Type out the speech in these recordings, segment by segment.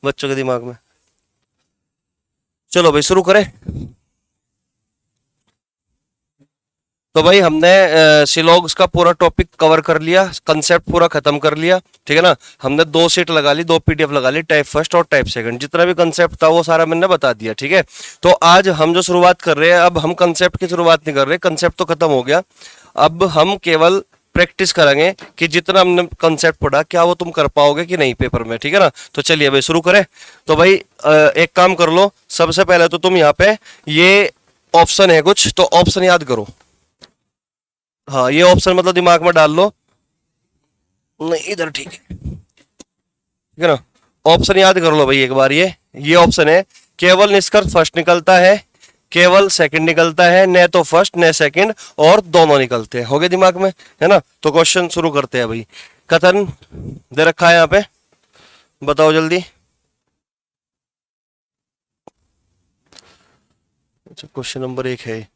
बच्चों के दिमाग में। चलो भाई शुरू करें। तो भाई हमने सिलॉग्स का पूरा टॉपिक कवर कर लिया, कंसेप्ट पूरा खत्म कर लिया, ठीक है ना। हमने 2 सीट लगा ली, 2 पीडीएफ लगा ली, टाइप फर्स्ट और टाइप सेकंड, जितना भी कंसेप्ट था वो सारा मैंने बता दिया, ठीक है। तो आज हम जो शुरुआत कर रहे हैं, अब हम कंसेप्ट की शुरुआत नहीं कर रहे, कंसेप्ट तो खत्म हो गया। अब हम केवल प्रैक्टिस करेंगे कि जितना हमने कंसेप्ट पढ़ा क्या वो तुम कर पाओगे कि नहीं पेपर में, ठीक है ना। तो चलिए भाई शुरू करें। तो भाई एक काम कर लो, सबसे पहले तो तुम यहाँ पे ये ऑप्शन है कुछ, तो ऑप्शन याद करो। हाँ ये ऑप्शन मतलब दिमाग में डाल लो, नहीं इधर, ठीक है ना। ऑप्शन याद कर लो भाई एक बार। ये ऑप्शन है, केवल निष्कर्ष फर्स्ट निकलता है, केवल सेकंड निकलता है, न तो फर्स्ट न सेकंड, और दोनों निकलते हैं। हो गए दिमाग में, है ना। तो क्वेश्चन शुरू करते हैं भाई। कथन दे रखा है यहाँ पे, बताओ जल्दी। अच्छा क्वेश्चन नंबर 1 है,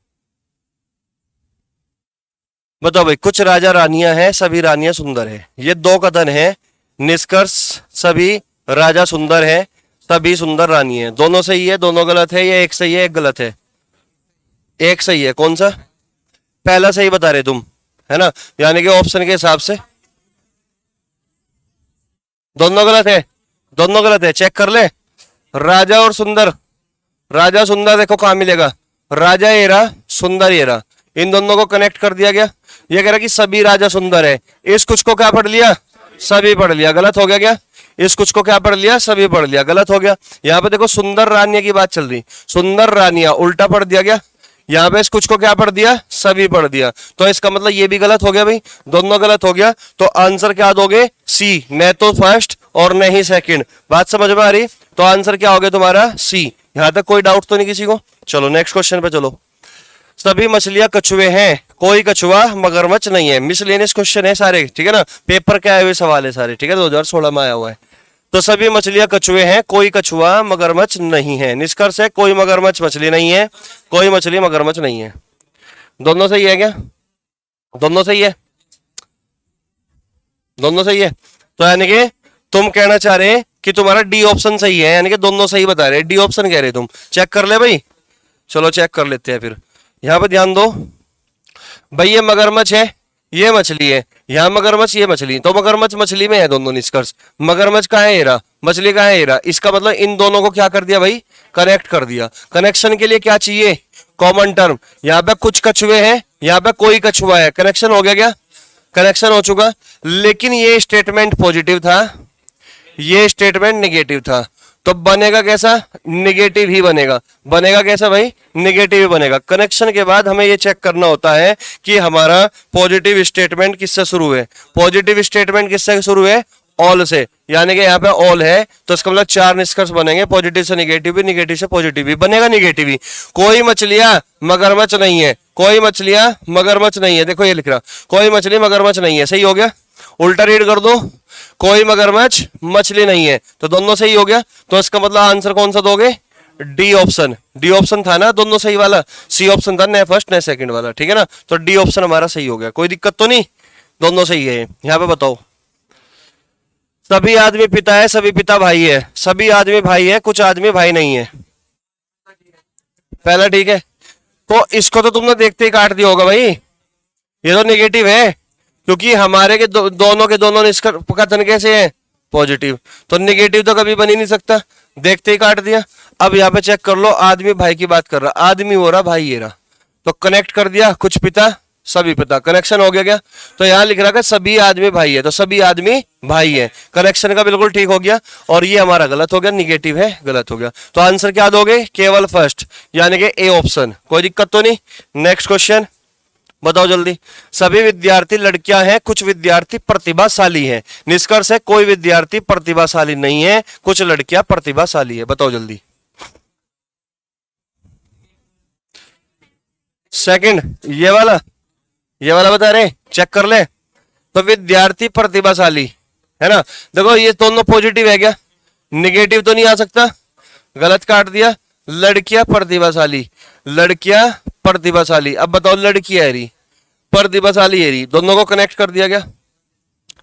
बताओ भाई। कुछ राजा रानियां हैं, सभी रानियां सुंदर है। ये 2 कथन है। निष्कर्ष सभी राजा सुंदर है, सभी सुंदर रानी है। दोनों सही है, दोनों गलत है, या एक सही है एक गलत है? एक सही है। कौन सा? पहला सही बता रहे तुम, है ना। यानी कि ऑप्शन के हिसाब से दोनों गलत है, दोनों गलत है। चेक कर ले, राजा और सुंदर। राजा सुंदर देखो कहां मिलेगा, राजा ये रहा, सुंदर ये रहा, इन दोनों को कनेक्ट कर दिया गया। ये कह रहा कि सभी राजा सुंदर है, इस कुछ को क्या पढ़ लिया, सभी पढ़ लिया, गलत हो गया क्या। इस कुछ को क्या पढ़ लिया, सभी पढ़ लिया, गलत हो गया। यहाँ पे देखो सुंदर रानिया की बात चल रही, सुंदर रानिया उल्टा पढ़ दिया गया। यहाँ पे इस कुछ को क्या पढ़ दिया, सभी पढ़ दिया। तो इसका मतलब ये भी गलत हो गया भाई, दोनों गलत हो गया। तो आंसर क्या दोगे, सी, न तो फर्स्ट और न ही सेकंड। बात समझ में आ रही। तो आंसर क्या हो गया तुम्हारा, सी। यहां तक कोई डाउट तो नहीं किसी को। चलो नेक्स्ट क्वेश्चन पे चलो। सभी मछलियां कछुए हैं, कोई कछुआ मगरमच्छ नहीं है। मिसलेनियस क्वेश्चन है सारे, ठीक है ना। पेपर के आए हुए सवाल है सारे, ठीक है, 2016 में आया हुआ है। तो सभी मछलियां कछुए हैं, कोई कछुआ मगरमच्छ नहीं है। निष्कर्ष है कोई मगरमच्छ मछली नहीं है, कोई मछली मगरमच्छ नहीं है। दोनों सही है क्या, दोनों सही है, दोनों सही है। तो यानी कि तुम कहना चाह रहे कि तुम्हारा डी ऑप्शन सही है, यानी कि दोनों सही बता रहे, डी ऑप्शन कह रहे तुम। चेक कर ले भाई, चलो चेक कर लेते हैं फिर। यहां पे ध्यान दो भाई, ये मगरमच्छ है, ये मछली है। यहाँ मगरमच्छ, ये मछली, तो मगरमच्छ मछली में है दोनों। निष्कर्ष मगरमच्छ कहाँ है, एरा, मछली कहाँ है, एरा। इसका मतलब इन दोनों को क्या कर दिया भाई, कनेक्ट कर दिया। कनेक्शन के लिए क्या चाहिए, कॉमन टर्म। यहाँ पे कुछ कछुए हैं, यहाँ पे कोई कछुआ है, कनेक्शन हो गया क्या, कनेक्शन हो चुका। लेकिन ये स्टेटमेंट पॉजिटिव था, ये स्टेटमेंट नेगेटिव था। तो बनेगा कैसा, नेगेटिव ही बनेगा। बनेगा कैसा भाई, नेगेटिव ही बनेगा। कनेक्शन के बाद हमें ये चेक करना होता है कि हमारा पॉजिटिव स्टेटमेंट किससे शुरू है। पॉजिटिव स्टेटमेंट किससे शुरू है, ऑल से। यानी कि यहाँ पे ऑल है, तो इसका मतलब 4 निष्कर्ष बनेंगे, पॉजिटिव से नेगेटिव भी, नेगेटिव से पॉजिटिव भी बनेगा, नेगेटिव ही। कोई मछलियां मगरमच्छ नहीं है, कोई मछलियां मगरमच्छ नहीं है। देखो ये लिख रहा, कोई मछली मगरमच्छ नहीं है, सही हो गया। उल्टा रीड कर दो, कोई मगरमच्छ मछली नहीं है, तो दोनों सही हो गया। तो इसका मतलब आंसर कौन सा दोगे, डी ऑप्शन। डी ऑप्शन था ना दोनों सही वाला, सी ऑप्शन था न फर्स्ट न सेकंड वाला, ठीक है ना। तो डी ऑप्शन हमारा सही हो गया, कोई दिक्कत तो नहीं, दोनों सही है। यहाँ पे बताओ, सभी आदमी पिता है, सभी पिता भाई है। सभी आदमी भाई है, कुछ आदमी भाई नहीं है। पहला ठीक है, तो इसको तो तुमने देखते ही काट दिया होगा भाई, ये तो नेगेटिव है, क्योंकि हमारे के दोनों के दोनों कथन कैसे है, पॉजिटिव। तो नेगेटिव तो कभी बन ही नहीं सकता, देखते ही काट दिया। अब यहाँ पे चेक कर लो, आदमी भाई की बात कर रहा, आदमी हो रहा, भाई ये रहा, तो कनेक्ट कर दिया, कुछ पिता सभी पिता, कनेक्शन हो गया क्या। तो यहाँ लिख रहा है सभी आदमी भाई है, तो सभी आदमी भाई है, कनेक्शन का बिल्कुल ठीक हो गया। और ये हमारा गलत हो गया, निगेटिव है, गलत हो गया। तो आंसर क्या दोगे, केवल फर्स्ट, यानी कि ए ऑप्शन। कोई दिक्कत तो नहीं। नेक्स्ट क्वेश्चन बताओ जल्दी। सभी विद्यार्थी लड़कियां हैं, कुछ विद्यार्थी प्रतिभाशाली हैं। निष्कर्ष है कोई विद्यार्थी प्रतिभाशाली नहीं है, कुछ लड़कियां प्रतिभाशाली है। बताओ जल्दी। सेकंड, ये वाला बता रहे, चेक कर ले। तो विद्यार्थी प्रतिभाशाली है ना। देखो ये दोनों पॉजिटिव है क्या, निगेटिव तो नहीं आ सकता, गलत काट दिया। लड़कियां प्रतिभाशाली, लड़कियां प्रतिभाशाली। अब बताओ लड़की है रही, प्रतिभाशाली है रही, दोनों को कनेक्ट कर दिया गया,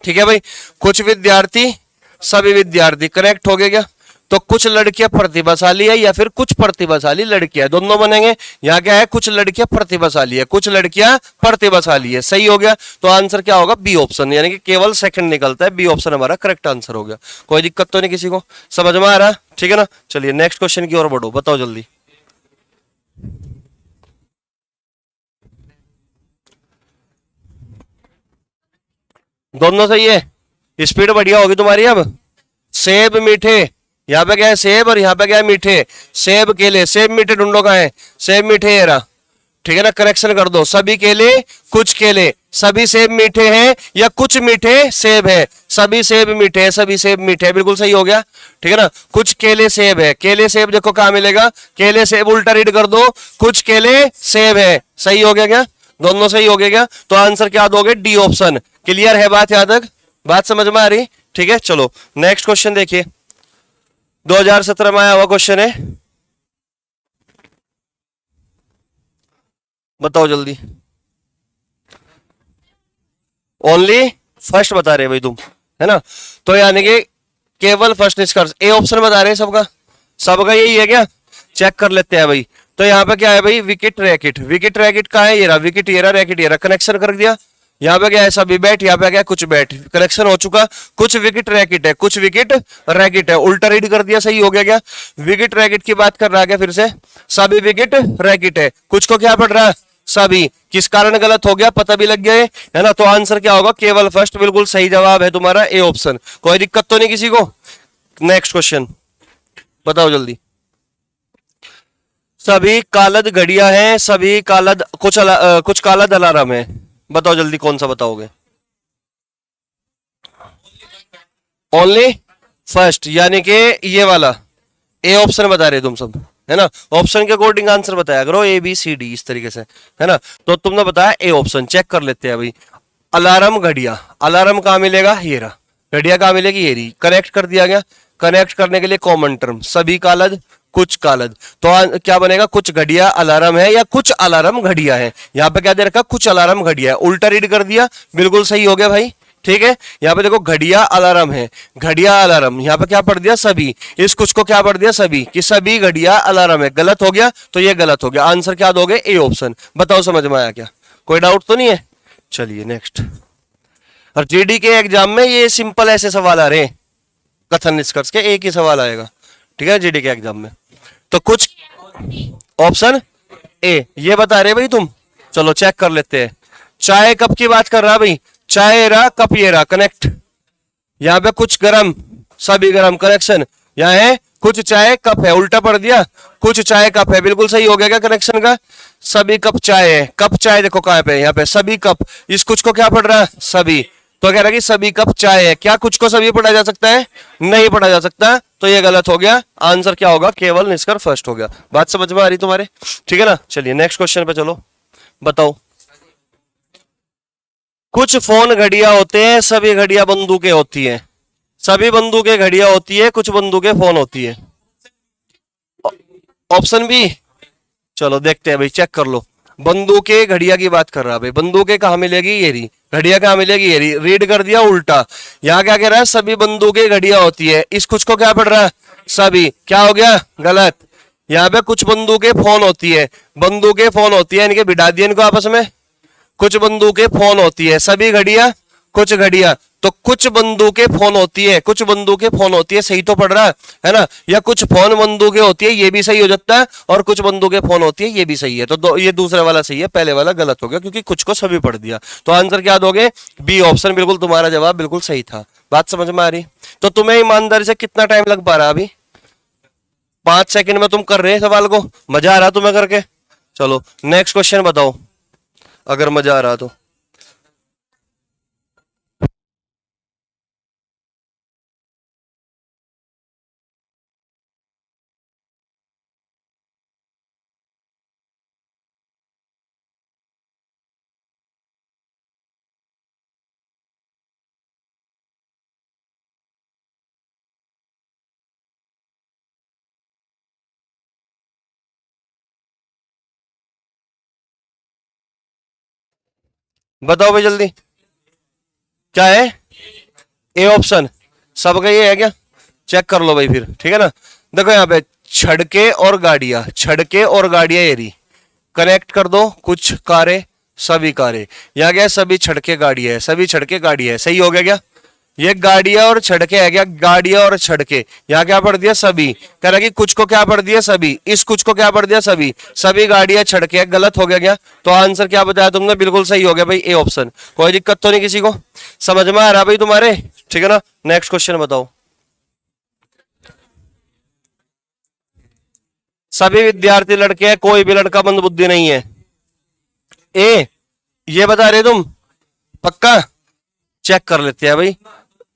ठीक है भाई। कुछ विद्यार्थी, सभी विद्यार्थी, कनेक्ट हो गया क्या। तो कुछ लड़कियां प्रतिभाशाली है या फिर कुछ प्रतिभाशाली लड़कियां, दोनों बनेंगे। यहाँ क्या है, कुछ लड़कियां प्रतिभाशाली है, कुछ लड़कियां प्रतिभाशाली है, सही हो गया। तो आंसर क्या होगा, बी ऑप्शन, यानी कि केवल सेकंड निकलता है, बी ऑप्शन हमारा करेक्ट आंसर हो गया। कोई दिक्कत तो नहीं किसी को, समझ में आ रहा, ठीक है ना। चलिए नेक्स्ट क्वेश्चन की ओर बढ़ो, बताओ जल्दी। दोनों सही है, स्पीड बढ़िया होगी तुम्हारी अब। सेब मीठे, यहाँ पे क्या है सेब और यहाँ पे क्या है मीठे। सेब केले, सेब मीठे ढूंढो कहाँ है, सेब मीठे ये रहा, ठीक है ना। करेक्शन कर दो, सभी केले कुछ केले, सभी सेब मीठे हैं या कुछ मीठे सेब है, सभी सेब मीठे हैं, सभी सेब मीठे हैं, बिल्कुल सही हो गया, ठीक है ना। कुछ केले सेब है, केले सेब देखो कहाँ मिलेगा, केले सेब उल्टा रीड कर दो, कुछ केले सेब है, सही हो गया क्या, दोनों सही हो गया क्या। तो आंसर क्या दोगे, डी ऑप्शन। क्लियर है बात, यहां तक बात समझ में आ रही, ठीक है। चलो नेक्स्ट क्वेश्चन देखिए, 2017 में आया हुआ क्वेश्चन है, बताओ जल्दी। ओनली फर्स्ट बता रहे भाई तुम, है ना। तो यानी कि केवल फर्स्ट निष्कर्ष, ए ऑप्शन बता रहे हैं सबका, सबका यही है क्या, चेक कर लेते हैं भाई। तो यहाँ पे क्या है भाई, विकेट रैकेट, विकेट रैकेट कहाँ है, ये रहा विकेट, ये रहा रैकेट, ये रहा, कनेक्शन कर दिया। यहाँ पे क्या है, सभी बैट, यहाँ पे क्या है कुछ बैट, कनेक्शन हो चुका। कुछ विकेट रैकेट है, कुछ विकेट रैकेट है, उल्टा रीड कर दिया, सही हो गया क्या। विकेट रैकेट की बात कर रहा है क्या फिर से, सभी विकेट रैकेट है, कुछ को क्या पड़ रहा है, सभी। किस कारण गलत हो गया पता भी लग गया है ना। तो आंसर क्या होगा, केवल फर्स्ट, बिल्कुल सही जवाब है तुम्हारा ए ऑप्शन। कोई दिक्कत तो नहीं किसी को। नेक्स्ट क्वेश्चन बताओ जल्दी। सभी कालद घड़ियां हैं, सभी कालद कुछ कालद अलार्म है, बताओ जल्दी कौन सा बताओगे। ओनली फर्स्ट, यानी कि ये वाला ए ऑप्शन बता रहे तुम सब, है ना। ऑप्शन के अकॉर्डिंग आंसर बताया करो, ए बी सी डी इस तरीके से, है ना। तो तुमने बताया ए ऑप्शन, चेक कर लेते हैं अभी। अलार्म घड़िया, अलार्म कहाँ मिलेगा, ये रहा, घड़िया कहाँ मिलेगी, ये रही, कनेक्ट कर दिया गया। कनेक्ट करने के लिए कॉमन टर्म, सभी कालद कुछ कालद, तो क्या बनेगा, कुछ घड़िया अलार्म है या कुछ अलार्म घड़िया है। यहाँ पे क्या दे रखा, कुछ अलार्म घड़िया है, उल्टा रीड कर दिया, बिल्कुल सही हो गया भाई, ठीक है। यहाँ पे देखो घड़िया अलार्म है, घड़िया अलार्म, यहाँ पे क्या पढ़ दिया सभी, इस कुछ को क्या पढ़ दिया सभी, कि सभी घड़िया अलार्म है, गलत हो गया, तो ये गलत हो गया। आंसर क्या दोगे, ए ऑप्शन। बताओ समझ में आया क्या, कोई डाउट तो नहीं है। चलिए नेक्स्ट। और जीडी के एग्जाम में ये सिंपल ऐसे सवाल आ रहे हैं, कथन निष्कर्ष के एक ही सवाल आएगा, ठीक है, जीडी के एग्जाम में। तो कुछ ऑप्शन ए ये बता रहे भाई तुम, चलो चेक कर लेते हैं। चाय कप की बात कर रहा भाई, चाय रहा कप ये रहा, कनेक्ट। यहाँ पे कुछ गरम, सभी गरम, कनेक्शन। यहाँ है कुछ चाय कप है, उल्टा पढ़ दिया, कुछ चाय कप है, बिल्कुल सही हो गया क्या कनेक्शन का। सभी कप चाय है, कप चाय देखो कहाँ पे, यहाँ पे सभी कप, इस कुछ को क्या पढ़ रहा है सभी, तो कह रहा है कि सभी कप चाय है। क्या कुछ को सभी पढ़ा जा सकता है, नहीं पढ़ा जा सकता, तो ये गलत हो गया। आंसर क्या होगा, केवल निष्कर्ष फर्स्ट हो गया। बात समझ में आ रही तुम्हारे, ठीक है ना। चलिए नेक्स्ट क्वेश्चन पे चलो, बताओ। कुछ फोन घड़ियां होते हैं, सभी घड़ियां बंदूकें होती हैं, सभी बंदूकें घड़ियां होती है, कुछ बंदूकें फोन होती है। ऑप्शन बी, चलो देखते हैं भाई, चेक कर लो। बंदूकें घड़िया की बात कर रहा है भाई, बंदूकें कहाँ मिलेगी, ये रही, घड़िया कहाँ मिलेगी, ये रही, रीड कर दिया उल्टा। यहाँ क्या कह रहा है, सभी बंदूकें घड़िया होती है, इस कुछ को क्या पढ़ रहा है सभी, क्या हो गया गलत। यहाँ पे कुछ बंदूकें फोन होती है, बंदूकें फोन होती है, इनके भिड़ा दिए इनको आपस में, कुछ बंदूकें फोन होती है, सभी घड़िया कुछ घड़िया, तो कुछ बंदूकें फोन होती है, कुछ बंदूकें फोन होती है, सही तो पड़ रहा है ना। या कुछ फोन बंदूकें होती है, ये भी सही हो जाता है, और कुछ बंदूकें फोन होती है, ये भी सही है। तो ये दूसरा वाला सही है, पहले वाला गलत हो गया, क्योंकि कुछ को सभी पढ़ दिया। तो आंसर क्या दोगे, बी ऑप्शन, बिल्कुल तुम्हारा जवाब बिल्कुल सही था। बात समझ में आ रही। तो तुम्हें ईमानदारी से कितना टाइम लग पा रहा अभी, 5 सेकंड में तुम कर रहे हैं सवाल को, मजा आ रहा तुम्हें करके। चलो नेक्स्ट क्वेश्चन बताओ, अगर मजा आ रहा तो। बताओ भाई जल्दी, क्या है, ए ऑप्शन, सबका ये है क्या। चेक कर लो भाई फिर, ठीक है ना। देखो यहाँ पे छड़के और गाड़ियां, छड़के और गाड़ियां एरी कनेक्ट कर दो, कुछ कारें, सभी कारें। यहाँ क्या है, सभी छड़के गाड़ियां है, सभी छड़के गाड़ियां है, सही हो गया क्या। ये गाड़ियां और छड़के है क्या, गाड़ियां और छड़के। यहाँ क्या पढ़ दिया, सभी। कह रहा कि कुछ को क्या पढ़ दिया, सभी। इस कुछ को क्या पढ़ दिया, सभी। सभी गाड़ियां छड़के, गलत हो गया क्या। तो आंसर क्या बताया तुमने, बिल्कुल सही हो गया भाई, ए ऑप्शन। कोई दिक्कत तो नहीं किसी को, समझ में आ रहा भाई तुम्हारे, ठीक है ना। नेक्स्ट क्वेश्चन बताओ। सभी विद्यार्थी लड़के हैं, कोई भी लड़का मंदबुद्धि नहीं है। ए, ये बता रहे तुम, पक्का। चेक कर लेते हैं भाई,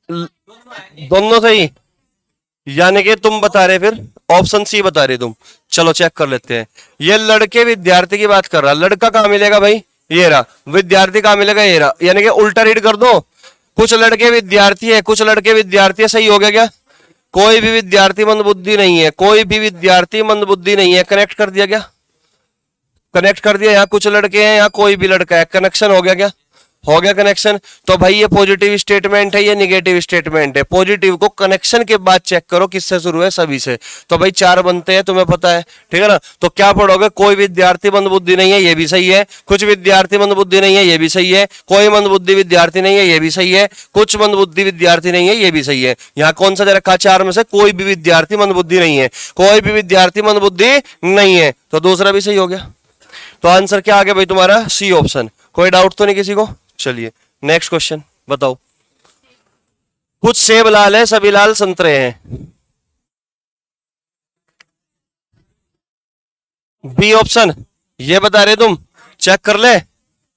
दोनों सही, यानी कि तुम बता रहे फिर ऑप्शन सी बता रहे तुम। चलो चेक कर लेते हैं। ये लड़के विद्यार्थी की बात कर रहा, लड़का कहां मिलेगा भाई, ये रहा। विद्यार्थी कहां मिलेगा, ये रहा। यानी कि उल्टा रीड कर दो, कुछ लड़के विद्यार्थी है, कुछ लड़के विद्यार्थी है, सही हो गया क्या। कोई भी विद्यार्थी मंदबुद्धि नहीं है, कोई भी विद्यार्थी मंदबुद्धि नहीं है, कनेक्ट कर दिया क्या, कनेक्ट कर दिया। यहाँ कुछ लड़के हैं, यहाँ कोई भी लड़का है, कनेक्शन हो गया क्या, हो गया कनेक्शन। तो भाई ये पॉजिटिव स्टेटमेंट है, ये निगेटिव स्टेटमेंट है। पॉजिटिव को कनेक्शन के बाद चेक करो किससे शुरू है, सभी से। तो भाई 4 बनते हैं, तुम्हें पता है, ठीक है ना। तो क्या पढ़ोगे, कोई विद्यार्थी मंदबुद्धि नहीं है, ये भी सही है। कुछ विद्यार्थी मंदबुद्धि नहीं है, ये भी सही है। कोई मंदबुद्धि विद्यार्थी नहीं है, ये भी सही है। कुछ मंदबुद्धि विद्यार्थी नहीं है, ये भी सही है। यहाँ कौन सा दे रखा, 4 में से कोई भी विद्यार्थी मंदबुद्धि नहीं है, कोई भी विद्यार्थी मंदबुद्धि नहीं है, तो दूसरा भी सही हो गया। तो आंसर क्या आ गया भाई तुम्हारा, सी ऑप्शन। कोई डाउट तो नहीं किसी को। चलिए नेक्स्ट क्वेश्चन बताओ। कुछ सेब लाल है, सभी लाल संतरे हैं। बी ऑप्शन, ये बता रहे तुम, चेक कर ले,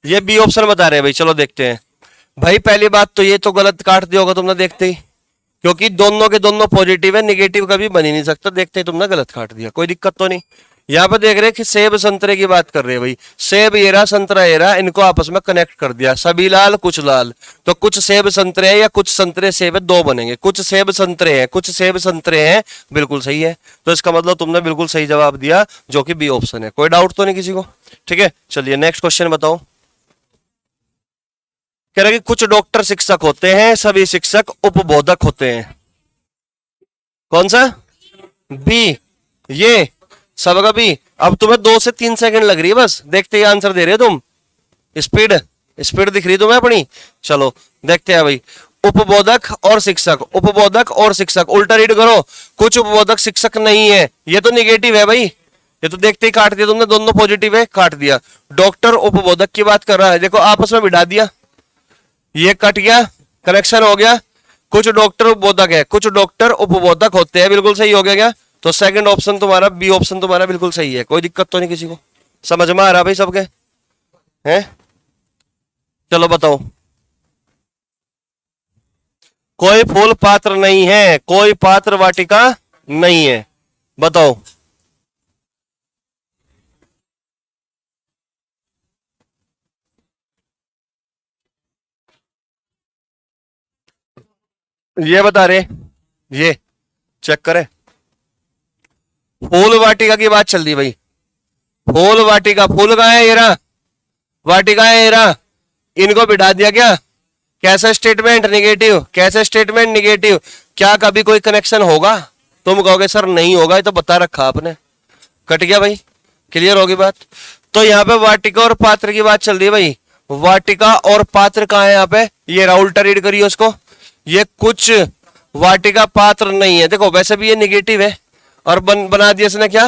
ये बी ऑप्शन बता रहे हैं भाई। चलो देखते हैं भाई। पहली बात तो ये तो गलत काट दिया होगा तुमने देखते ही, क्योंकि दोनों के दोनों पॉजिटिव है, निगेटिव कभी बन ही नहीं सकता। देखते ही तुमने गलत काट दिया, कोई दिक्कत तो नहीं। यहाँ पे देख रहे कि सेब संतरे की बात कर रहे हैं भाई, सेब ये रहा, संतरा ये रहा, इनको आपस में कनेक्ट कर दिया, सभी लाल कुछ लाल। तो कुछ सेब संतरे हैं या कुछ संतरे सेब है, 2 बनेंगे। कुछ सेब संतरे हैं, कुछ सेब संतरे हैं, बिल्कुल सही है। तो इसका मतलब तुमने बिल्कुल सही जवाब दिया, जो कि बी ऑप्शन है। कोई डाउट तो नहीं किसी को, ठीक है। चलिए नेक्स्ट क्वेश्चन बताओ। कह रहे कि कुछ डॉक्टर शिक्षक होते हैं, सभी शिक्षक उपबोधक होते हैं। कौन सा, बी, ये सबका भी। अब तुम्हें 2 से 3 सेकंड लग रही है बस, देखते ही आंसर दे रहे हो तुम। स्पीड, स्पीड दिख रही तुम्हें अपनी। चलो देखते हैं भाई। उपबोधक और शिक्षक, उपबोधक और शिक्षक, उल्टा रीड करो। कुछ उपबोधक शिक्षक नहीं है, ये तो निगेटिव है भाई, ये तो देखते ही काट दिया तुमने, दोनों पॉजिटिव है, काट दिया। डॉक्टर उपबोधक की बात कर रहा है, देखो आपस में बिठा दिया, ये कट गया, कनेक्शन हो गया। कुछ डॉक्टर उपबोधक है, कुछ डॉक्टर उपबोधक होते हैं, बिल्कुल सही हो गया क्या। तो सेकंड ऑप्शन तुम्हारा, बी ऑप्शन तुम्हारा बिल्कुल सही है। कोई दिक्कत तो नहीं किसी को, समझ में आ रहा भाई सबके, हैं। चलो बताओ। कोई फूल पात्र नहीं है, कोई पात्र वाटिका नहीं है, बताओ। ये बता रहे, ये चेक करें। फूल वाटिका की बात चल रही भाई, फूल वाटिका, फूल कहां है, ये रहा, वाटिका है ये रहा, इनको बिठा दिया क्या। कैसा स्टेटमेंट, निगेटिव। कैसा स्टेटमेंट, निगेटिव। क्या कभी कोई कनेक्शन होगा, तुम कहोगे सर नहीं होगा, ये तो बता रखा आपने। कट गया भाई, क्लियर होगी बात। तो यहाँ पे वाटिका और पात्र की बात चल रही है भाई, वाटिका और पात्र कहाँ है यहाँ पे, ये रहा, उल्टा रीड करिए उसको। ये कुछ वाटिका पात्र नहीं है, देखो वैसे भी ये निगेटिव है और बना दिया इसने क्या,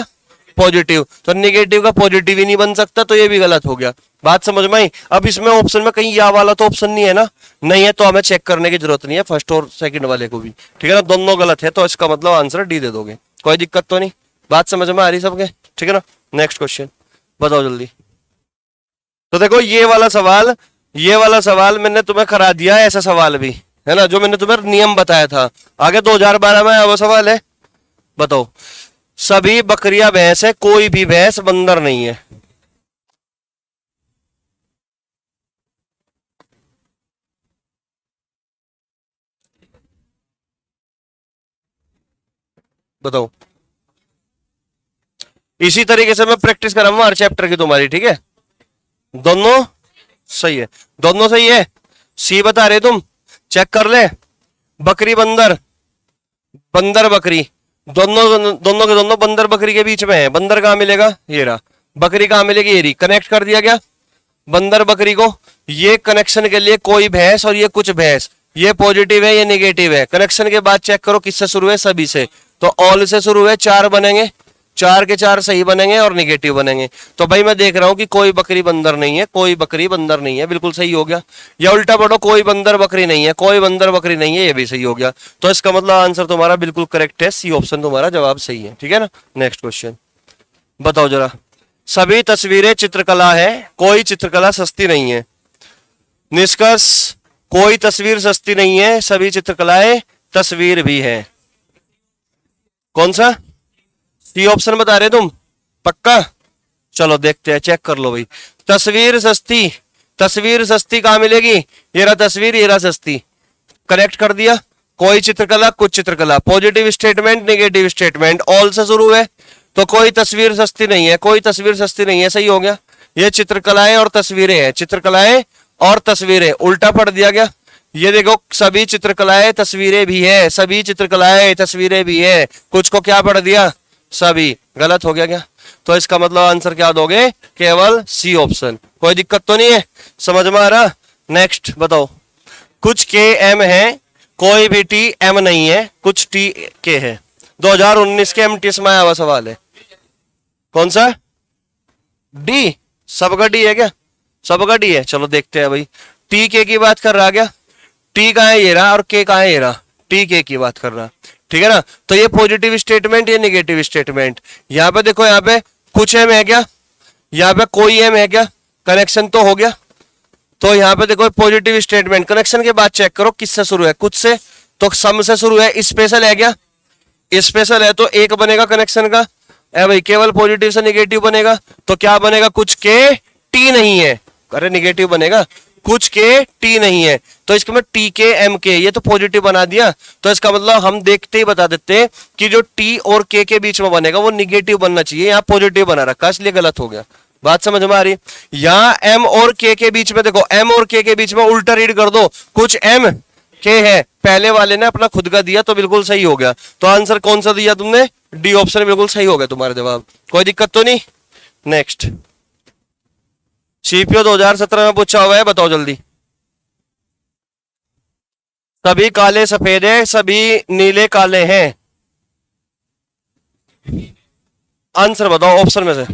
पॉजिटिव। तो निगेटिव का पॉजिटिव ही नहीं बन सकता, तो ये भी गलत हो गया। बात समझ में आई। अब इसमें ऑप्शन में कहीं या वाला तो ऑप्शन नहीं है ना, नहीं है तो हमें चेक करने की जरूरत नहीं है, फर्स्ट और सेकंड वाले को भी, ठीक है ना। दोनों गलत है, तो इसका मतलब आंसर डी दे दोगे, कोई दिक्कत तो नहीं। बात समझ में आ रही सबके, ठीक है ना। नेक्स्ट क्वेश्चन बताओ जल्दी। तो देखो ये वाला सवाल, ये वाला सवाल मैंने तुम्हें करा दिया है, ऐसा सवाल भी है ना, जो मैंने तुम्हें नियम बताया था आगे 2012 में वो सवाल है। बताओ, सभी बकरियां भैंस है, कोई भी भैंस बंदर नहीं है। बताओ। इसी तरीके से मैं प्रैक्टिस कराऊंगा हर चैप्टर की तुम्हारी, ठीक है। दोनों सही है, दोनों सही है। सी बता रहे तुम, चेक कर ले। बकरी बंदर, बंदर बकरी, दोनों दोनों के दोनों बंदर बकरी के बीच में है। बंदर कहाँ मिलेगा, ये रहा। बकरी कहाँ मिलेगी, ये रही। कनेक्ट कर दिया गया बंदर बकरी को। ये कनेक्शन के लिए कोई भैंस और ये कुछ भैंस, ये पॉजिटिव है ये नेगेटिव है। कनेक्शन के बाद चेक करो किससे शुरू है, सभी से। तो ऑल से शुरू है, 4 बनेंगे, 4 के 4 सही बनेंगे और निगेटिव बनेंगे। तो भाई मैं देख रहा हूं कि कोई बकरी बंदर नहीं है, कोई बकरी बंदर नहीं है, बिल्कुल सही हो गया। या उल्टा पढ़ो, कोई बंदर बकरी नहीं है, कोई बंदर बकरी नहीं है, ये भी सही हो गया। तो इसका मतलब आंसर तुम्हारा बिल्कुल करेक्ट है, सी ऑप्शन तुम्हारा जवाब सही है। ठीक है ना। नेक्स्ट क्वेश्चन बताओ जरा। सभी तस्वीरें चित्रकला है, कोई चित्रकला सस्ती नहीं है। निष्कर्ष, कोई तस्वीर सस्ती नहीं है, सभी चित्रकलाएं तस्वीर भी है। कौन सा, सी ऑप्शन बता रहे तुम, पक्का? चलो देखते हैं, चेक कर लो भाई। तस्वीर सस्ती, तस्वीर सस्ती कहां मिलेगी, ये रहा तस्वीर, ये रहा सस्ती। करेक्ट कर दिया। कोई चित्रकला कुछ चित्रकला, positive statement negative statement, all से शुरू है। तो कोई तस्वीर सस्ती नहीं है, कोई तस्वीर सस्ती नहीं है, सही हो गया। ये चित्रकलाएं और तस्वीरें हैं, चित्रकलाएं और तस्वीरें, उल्टा पढ़ दिया गया। ये देखो, सभी चित्रकलाएं तस्वीरें भी है, सभी चित्रकलाएं तस्वीरें भी है, कुछ को क्या पढ़ दिया, सभी। गलत हो गया क्या? तो इसका मतलब आंसर क्या दोगे, केवल सी ऑप्शन। कोई दिक्कत तो नहीं है, समझ में आ रहा? नेक्स्ट बताओ। कुछ के एम है, कोई भी टी एम नहीं है, कुछ टी के है। 2019 के एमटीएस में आया हुआ सवाल है। कौन सा, डी? सबका डी है क्या, सबका डी है? चलो देखते हैं भाई। टी के की बात कर रहा क्या, टी कहाँ है, ये रहा, और के कहाँ है, ये रहा। टी के की बात कर रहा, ठीक है ना। तो ये पॉजिटिव स्टेटमेंट, ये नेगेटिव स्टेटमेंट। यहाँ पे देखो, यहाँ पे कुछ एम है क्या, यहाँ पे कोई एम है क्या, कनेक्शन तो हो गया। तो यहाँ पे देखो पॉजिटिव स्टेटमेंट, कनेक्शन के बाद चेक करो किससे शुरू है, कुछ से। तो सम से शुरू है, स्पेशल है क्या, स्पेशल है तो एक बनेगा कनेक्शन का। ए भाई, केवल पॉजिटिव से नेगेटिव बनेगा, तो क्या बनेगा, कुछ के टी नहीं है। अरे निगेटिव बनेगा, कुछ के टी नहीं है। तो इसके में टी के एम के, ये तो पॉजिटिव बना दिया। तो इसका मतलब हम देखते ही बता देते हैं कि जो टी और के बीच में बनेगा वो निगेटिव बनना चाहिए, यहाँ पॉजिटिव बना रखा, इसलिए गलत हो गया। बात समझ में आ रही? यहाँ एम और के बीच में देखो, एम और के बीच में उल्टा रीड कर दो, कुछ एम के है। पहले वाले ने अपना खुद का दिया तो बिल्कुल सही हो गया। तो आंसर कौन सा दिया तुमने, डी ऑप्शन, बिल्कुल सही हो गया तुम्हारा जवाब। कोई दिक्कत तो नहीं। नेक्स्ट, सीपीओ 2017 में पूछा हुआ है, बताओ जल्दी। सभी काले सफेद है, सभी नीले काले हैं। आंसर बताओ ऑप्शन में से।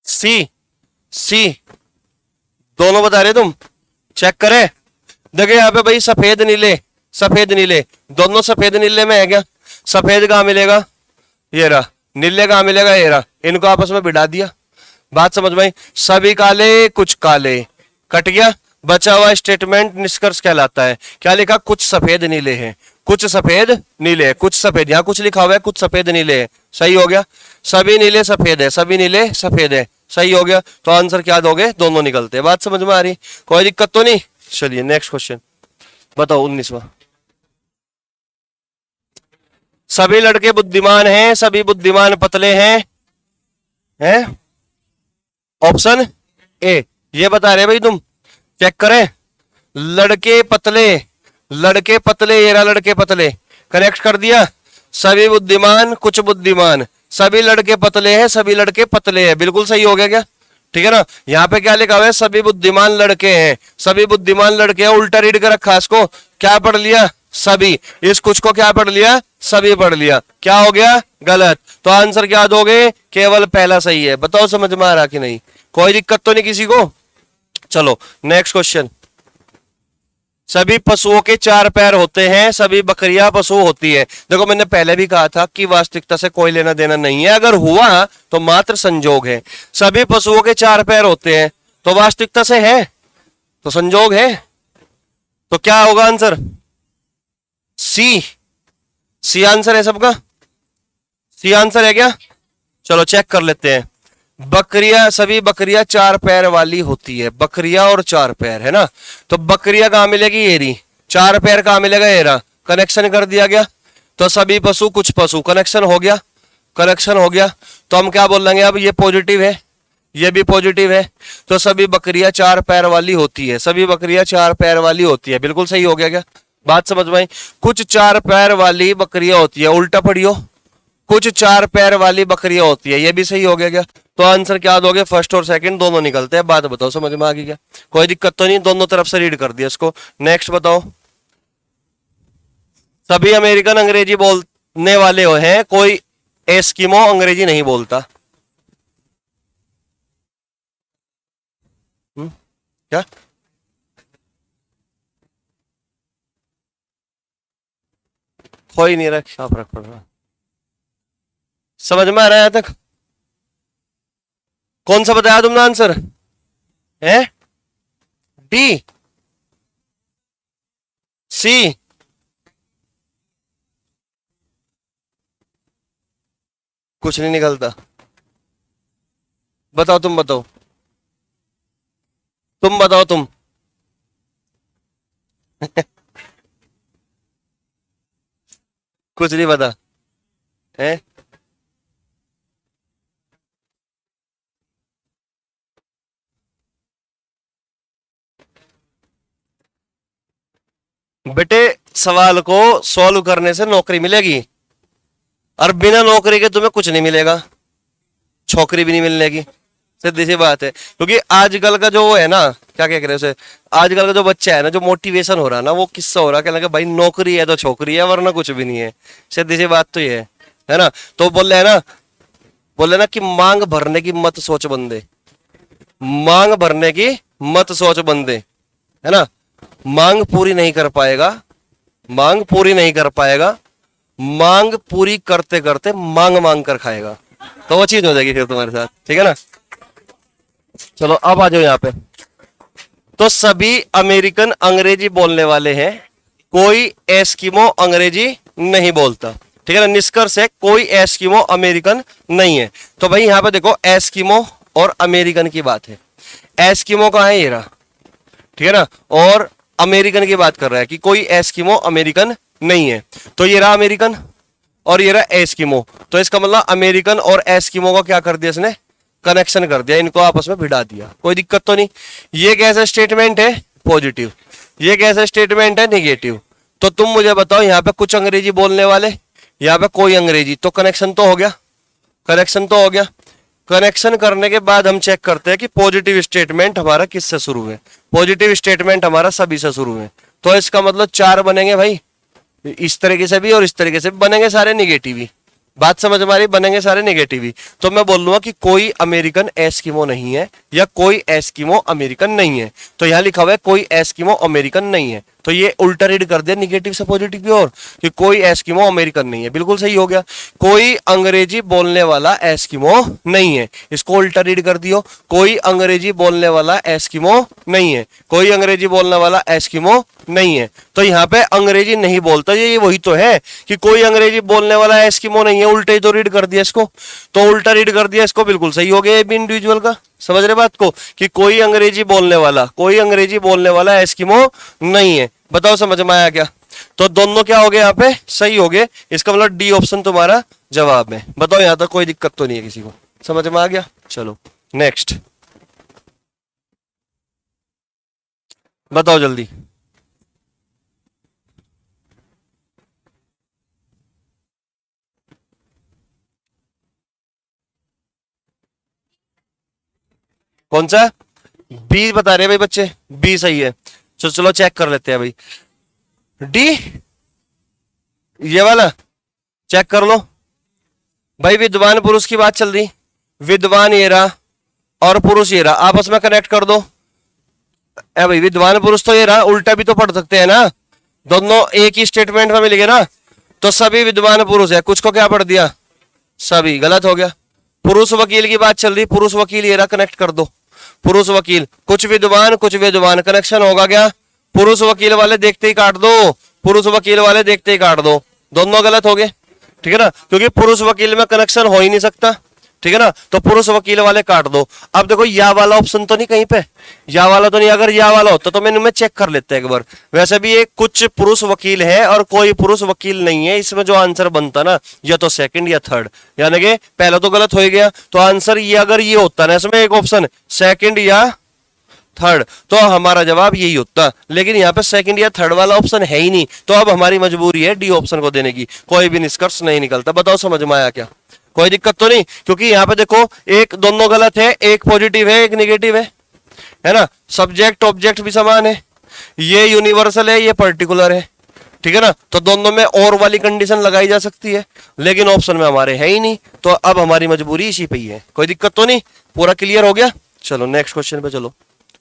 सी, सी दोनों बता रहे तुम, चेक करें। देखिए यहाँ पे भाई सफेद नीले, सफेद नीले, दोनों सफेद नीले में है क्या। सफेद कहाँ मिलेगा, ये रहा। नीले कहाँ मिलेगा, ये रहा। इनको आपस में भिड़ा दिया। बात समझ में आई? सभी काले कुछ काले, कट गया। बचा हुआ स्टेटमेंट निष्कर्ष कहलाता है। क्या लिखा, कुछ सफेद नीले हैं, कुछ सफेद नीले, कुछ सफेद, यहाँ कुछ लिखा हुआ है, कुछ सफेद नीले है, सही हो गया। सभी नीले सफेद है, सभी नीले सफेद है, सही हो गया। तो आंसर क्या दोगे, दोनों निकलते हैं। बात समझ में आ रही? कोई दिक्कत तो नहीं। चलिए नेक्स्ट क्वेश्चन बताओ, 19वां। सभी लड़के बुद्धिमान हैं, सभी बुद्धिमान पतले हैं ऑप्शन ए, ये बता रहे भाई तुम, चेक करें। लड़के पतले, लड़के पतले, ये रहा लड़के पतले, कनेक्ट कर दिया। सभी बुद्धिमान कुछ बुद्धिमान, सभी लड़के पतले हैं, सभी लड़के पतले हैं, बिल्कुल सही हो गया क्या, ठीक है ना। यहाँ पे क्या लिखा हुआ है, सभी बुद्धिमान लड़के हैं, सभी बुद्धिमान लड़के हैं, उल्टा रीड कर रखा, इसको क्या पढ़ लिया, सभी। इस कुछ को क्या पढ़ लिया, सभी पढ़ लिया, क्या हो गया, गलत। तो आंसर क्या दोगे, केवल पहला सही है। बताओ समझ में आ रहा कि नहीं, कोई दिक्कत तो नहीं किसी को। चलो नेक्स्ट क्वेश्चन। सभी पशुओं के 4 पैर होते हैं, सभी बकरियां पशु होती है। देखो मैंने पहले भी कहा था कि वास्तविकता से कोई लेना देना नहीं है, अगर हुआ तो मात्र संजोग है। सभी पशुओं के 4 पैर होते हैं तो वास्तविकता से है, तो संजोग है। तो क्या होगा आंसर, सी, सी आंसर है सबका, सी आंसर है क्या। चलो चेक कर लेते हैं। बकरियां, सभी बकरियां 4 पैर वाली होती है, बकरियां और 4 पैर है ना। तो बकरियां कहां मिलेगी, ये रही। 4 पैर कहां मिलेगा, ये रहा। कनेक्शन कर दिया गया। तो सभी पशु कुछ पशु, कनेक्शन हो गया, कनेक्शन हो गया। तो हम क्या बोलेंगे अब, ये पॉजिटिव है, ये भी पॉजिटिव है। तो सभी बकरियां 4 पैर वाली होती है, सभी बकरियां 4 पैर वाली होती है, बिल्कुल सही हो गया क्या। बात समझ में आई? कुछ चार पैर वाली बकरियां होती है, उल्टा पढ़ियो, कुछ चार पैर वाली बकरियां होती है, ये भी सही हो गया क्या? तो आंसर क्या दोगे? फर्स्ट और सेकंड दोनों निकलते हैं। बात बताओ समझ में आ गई क्या? कोई दिक्कत तो नहीं, दोनों तरफ से रीड कर दिया इसको। नेक्स्ट बताओ। सभी अमेरिकन अंग्रेजी बोलने वाले हैं, कोई एस्किमो अंग्रेजी नहीं बोलता। क्या? कोई नहीं, रख क्या फर्क पड़ रहा। समझ में आ रहा है तक? कौन सा बताया तुमने आंसर? है डी, सी? कुछ नहीं निकलता। बताओ, तुम बताओ, तुम बताओ तुम। कुछ नहीं पता है? बेटे सवाल को सॉल्व करने से नौकरी मिलेगी, और बिना नौकरी के तुम्हें कुछ नहीं मिलेगा, छोकरी भी नहीं मिलने की। सीधी सी बात है। क्योंकि आजकल का जो वो है ना, क्या कह रहे हैं उसे, आजकल का जो बच्चा है ना, जो मोटिवेशन हो रहा है ना, वो किससे हो रहा है? कहने लगा भाई नौकरी है तो छोकरी है, वरना कुछ भी नहीं है। सीधी सी बात तो ये है ना। तो बोल रहे हैं ना, बोल रहे ना कि मांग भरने की मत सोच बंदे, मांग भरने की मत सोच बंदे, है ना। मांग पूरी नहीं कर पाएगा, मांग पूरी नहीं कर पाएगा, मांग पूरी करते करते मांग मांग कर खाएगा, तो वो चीज हो जाएगी फिर तुम्हारे साथ, ठीक है ना। चलो अब आ जाओ यहाँ पे। तो सभी अमेरिकन अंग्रेजी बोलने वाले हैं, कोई एस्किमो अंग्रेजी नहीं बोलता, ठीक है ना। निष्कर्ष है कोई एस्किमो अमेरिकन नहीं है। तो भाई यहाँ पे देखो, एस्किमो और अमेरिकन की बात है। एस्किमो कहाँ है? ये रहा, ठीक है ना। और अमेरिकन की बात कर रहा है कि कोई एस्किमो अमेरिकन नहीं है। तो ये रहा अमेरिकन और ये रहा एस्किमो। तो इसका मतलब अमेरिकन और एस्किमो को क्या कर दिया इसने? कनेक्शन कर दिया, इनको आपस में भिड़ा दिया। कोई दिक्कत तो नहीं। ये कैसा स्टेटमेंट है? पॉजिटिव। ये कैसा स्टेटमेंट है? निगेटिव। तो तुम मुझे बताओ, यहाँ पे कुछ अंग्रेजी बोलने वाले, यहाँ पे कोई अंग्रेजी, तो कनेक्शन तो हो गया, कनेक्शन तो हो गया। कनेक्शन करने के बाद हम चेक करते हैं कि पॉजिटिव स्टेटमेंट हमारा किससे शुरू है। पॉजिटिव स्टेटमेंट हमारा सभी से शुरू है। तो इसका मतलब चार बनेंगे भाई, इस तरीके से भी और इस तरीके से भी बनेंगे, सारे निगेटिव ही। बात समझ में आ रही? बनेंगे सारे नेगेटिव ही। तो मैं बोल लूंगा कि कोई अमेरिकन एस्किमो नहीं है, या कोई एस्किमो अमेरिकन नहीं है। तो यहां लिखा हुआ है कोई एस्किमो अमेरिकन नहीं है, तो ये उल्टा रीड कर दिया निगेटिव से पॉजिटिव की ओर, कि कोई एस्किमो अमेरिकन नहीं है। बिल्कुल सही हो गया। कोई अंग्रेजी बोलने वाला एस्किमो नहीं है, इसको उल्टा रीड कर दियो, कोई अंग्रेजी बोलने वाला एस्किमो नहीं है, कोई अंग्रेजी बोलने वाला एस्किमो नहीं है। तो यहाँ पे अंग्रेजी नहीं बोलता, ये वही तो है कि कोई अंग्रेजी बोलने वाला एस्किमो नहीं है, उल्टे ही तो रीड कर दिया इसको। तो उल्टा रीड कर दिया इसको, बिल्कुल सही हो गया। इंडिविजुअल का समझ रहे बात को, कि कोई अंग्रेजी बोलने वाला, कोई अंग्रेजी बोलने वाला एस्किमो नहीं है। बताओ समझ में आया क्या? तो दोनों क्या हो गए यहाँ पे? सही हो गए। इसका मतलब डी ऑप्शन तुम्हारा जवाब है। बताओ यहां तक कोई दिक्कत तो नहीं है किसी को? समझ में आ गया? चलो नेक्स्ट बताओ जल्दी। कौन सा? बी बता रहे भाई बच्चे, बी सही है। चलो चलो चेक कर लेते हैं भाई। डी, ये वाला चेक कर लो भाई। विद्वान पुरुष की बात चल रही, विद्वान ये रहा और पुरुष ये रहा, आपस में कनेक्ट कर दो। ए भाई विद्वान पुरुष तो ये रहा, उल्टा भी तो पढ़ सकते हैं ना, दोनों एक ही स्टेटमेंट में मिल गए ना। तो सभी विद्वान पुरुष है, कुछ को क्या पढ़ दिया? सभी, गलत हो गया। पुरुष वकील की बात चल रही, पुरुष वकील ये रहा, कनेक्ट कर दो। पुरुष वकील, कुछ विद्वान, कनेक्शन होगा क्या? पुरुष वकील वाले देखते ही काट दो, पुरुष वकील वाले देखते ही काट दो, दोनों गलत हो गए, ठीक है ना। क्योंकि पुरुष वकील में कनेक्शन हो ही नहीं सकता, ठीक है ना। तो पुरुष वकील वाले काट दो। अब देखो या वाला ऑप्शन तो नहीं कहीं पे, या वाला तो नहीं। अगर या वाला होता तो मैंने चेक कर लेते हैं एक बार। वैसे भी ये कुछ पुरुष वकील है और कोई पुरुष वकील नहीं है, इसमें जो आंसर बनता ना, या तो सेकंड या थर्ड, यानी कि पहला तो गलत हो गया। तो आंसर ये अगर ये होता ना इसमें एक ऑप्शन सेकंड या थर्ड, तो हमारा जवाब यही होता। लेकिन यहाँ पे सेकंड या थर्ड वाला ऑप्शन है ही नहीं, तो अब हमारी मजबूरी है डी ऑप्शन को देने की। कोई भी निष्कर्ष नहीं निकलता। बताओ समझ में आया क्या? कोई दिक्कत तो नहीं, क्योंकि यहाँ पे देखो एक दोनों गलत है, एक पॉजिटिव है एक निगेटिव है ना। सब्जेक्ट ऑब्जेक्ट भी समान है, ये यूनिवर्सल है ये पर्टिकुलर है, ठीक है ना। तो दोनों में और वाली कंडीशन लगाई जा सकती है, लेकिन ऑप्शन में हमारे है ही नहीं, तो अब हमारी मजबूरी इसी पे ही है। कोई दिक्कत तो नहीं, पूरा क्लियर हो गया। चलो नेक्स्ट क्वेश्चन पे चलो।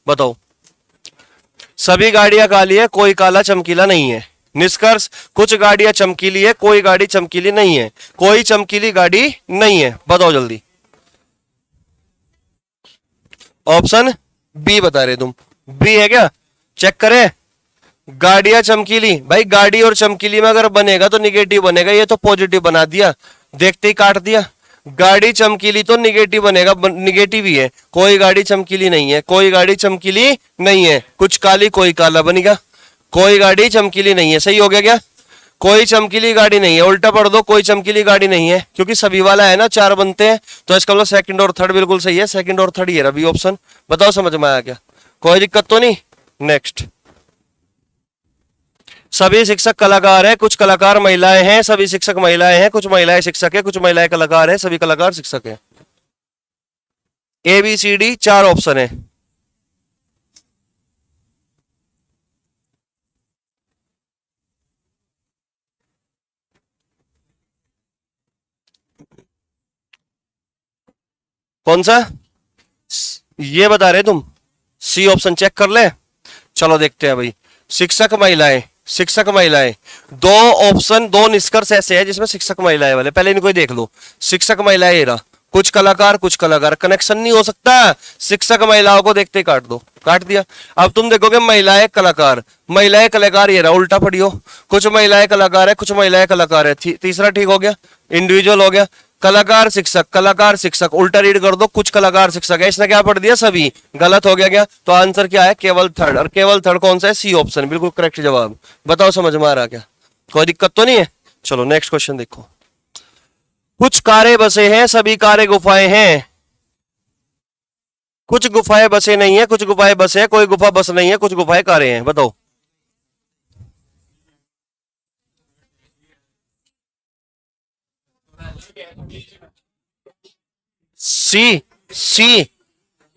बताओ, सभी गाड़ियां काली है कोई काला चमकीला नहीं है। निष्कर्ष, कुछ गाड़ियां चमकीली है कोई गाड़ी चमकीली नहीं है। कोई चमकीली गाड़ी नहीं है। बताओ जल्दी। ऑप्शन बी बता रहे तुम, बी है क्या? चेक करें। गाड़ियां चमकीली, भाई गाड़ी और चमकीली में अगर बनेगा तो निगेटिव बनेगा, ये तो पॉजिटिव बना दिया, देखते ही काट दिया। गाड़ी चमकीली तो निगेटिव बनेगा, निगेटिव ही है। कोई गाड़ी चमकीली नहीं है, कोई गाड़ी चमकीली नहीं है। कुछ काली कोई काला बनेगा, कोई गाड़ी चमकीली नहीं है। सही हो गया क्या? कोई चमकीली गाड़ी नहीं है, उल्टा पढ़ दो, कोई चमकीली गाड़ी नहीं है, क्योंकि सभी वाला है ना, चार बनते हैं, तो इसका मतलब सेकंड और थर्ड बिल्कुल सही है। सेकंड और थर्ड ये रहा बी ऑप्शन। बताओ समझ में आया क्या? कोई दिक्कत तो नहीं। नेक्स्ट, सभी शिक्षक कलाकार हैं कुछ कलाकार महिलाएं हैं। सभी शिक्षक महिलाएं हैं कुछ महिलाएं शिक्षक है, कुछ महिलाएं कलाकार हैं, सभी कलाकार शिक्षक हैं। ए बी सी डी चार ऑप्शन है। कौन सा? ये बता रहे तुम, सी ऑप्शन चेक कर ले। चलो देखते हैं भाई। शिक्षक महिलाएं, शिक्षक महिलाएं, दो ऑप्शन दो निष्कर्ष ऐसे हैं जिसमें शिक्षक महिलाएं वाले, पहले इनको ही देख लो। शिक्षक महिलाएं ये रहा, कुछ कलाकार, कनेक्शन नहीं हो सकता। शिक्षक महिलाओं को देखते ही काट दो, काट दिया। अब तुम देखोगे महिलाएं कलाकार ये रहा, उल्टा पढ़ियो। कुछ महिलाएं कलाकार है कुछ महिलाएं कलाकार है, तीसरा ठीक हो गया, इंडिविजुअल हो गया। कलाकार शिक्षक उल्टा रीड कर दो, कुछ कलाकार शिक्षक है, इसने क्या पढ़ दिया सभी, गलत हो गया क्या? तो आंसर क्या है? केवल थर्ड। और केवल थर्ड कौन सा है? सी ऑप्शन, बिल्कुल करेक्ट जवाब। बताओ समझ में आ रहा क्या? कोई दिक्कत तो नहीं है। चलो नेक्स्ट क्वेश्चन देखो। कुछ कारें बसे हैं सभी कारें गुफाएं हैं। कुछ गुफाएं बसे नहीं है, कुछ गुफाएं बसे हैं, कोई गुफा बस नहीं है, कुछ गुफाएं कारें हैं। बताओ। सी, सी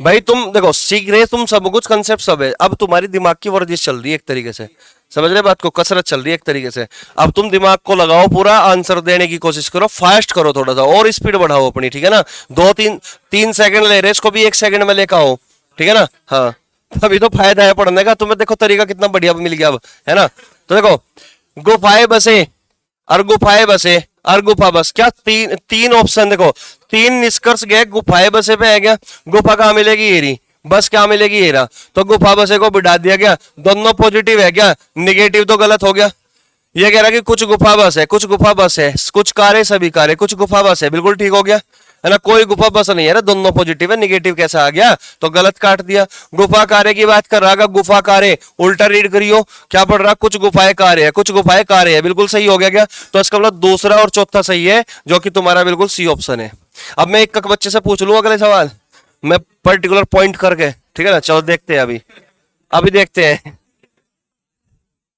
भाई तुम देखो, सीख रहे तुम सब कुछ, कंसेप्ट सब है। अब तुम्हारी दिमाग की वर्जिश चल रही है एक तरीके से, समझ रहे बात को, कसरत चल रही है एक तरीके से। अब तुम दिमाग को लगाओ, पूरा आंसर देने की कोशिश करो, फास्ट करो थोड़ा सा, और स्पीड बढ़ाओ अपनी, ठीक है ना। दो तीन तीन सेकंड ले रहे, इसको भी एक सेकंड में लेकर आओ, ठीक है ना। हाँ, तभी तो फायदा है पढ़ने का। तुम्हें देखो तरीका कितना बढ़िया मिल गया अब, है ना। तो देखो, गुफाएं बसे और गुफाएं बसे और गुफा बस, क्या तीन ऑप्शन देखो, तीन निष्कर्ष गए, गुफाएं बसे पे है क्या? गुफा कहां मिलेगी? एरी। बस क्या मिलेगी? एरा। तो गुफा बसे को बिठा दिया गया, दोनों पॉजिटिव है क्या? निगेटिव तो गलत हो गया। ये कह रहा कि कुछ गुफा बस है, कुछ गुफा बस है, कुछ कारें सभी कारें, कुछ गुफा बस है, बिल्कुल ठीक हो गया, है ना। कोई गुफा बस नहीं है ना, दोनों पॉजिटिव है, निगेटिव कैसा आ गया? तो गलत काट दिया। गुफा कारे की बात कर रहा, गुफा कारे उल्टा रीड करियो, क्या पढ़ रहा? कुछ गुफाएं कारे है, कुछ गुफाएं कारे है, बिल्कुल सही हो गया क्या? तो इसका मतलब दूसरा और चौथा सही है, जो कि तुम्हारा बिल्कुल सी ऑप्शन है। अब मैं एक बच्चे से पूछ लूं अगले सवाल, मैं पर्टिकुलर पॉइंट करके, ठीक है ना। चलो देखते हैं, अभी देखते हैं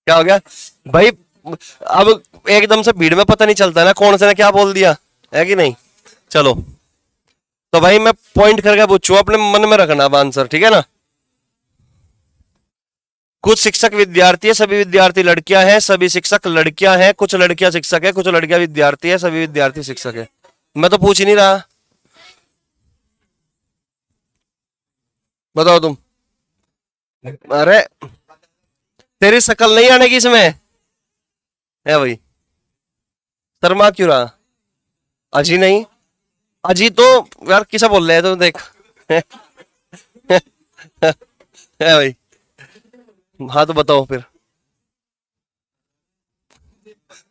क्या हो गया भाई। अब एकदम से भीड़ में पता नहीं चलता ना कौन से ने क्या बोल दिया, है कि नहीं। चलो तो भाई मैं पॉइंट करके पूछू, अपने मन में रखना अब आंसर, ठीक है ना। कुछ शिक्षक विद्यार्थी है, सभी विद्यार्थी लड़कियां हैं, सभी शिक्षक लड़कियां हैं, कुछ लड़कियां शिक्षक है, कुछ लड़कियां विद्यार्थी है, सभी विद्यार्थी शिक्षक है। मैं तो पूछ ही नहीं रहा, बताओ तुम। अरे तेरी शकल नहीं आने की इसमें है भाई, शर्मा क्यों रहा? अजी नहीं, अजी तो यार किसा बोल रहे हैं तुम, देख है भाई। हाँ तो बताओ फिर,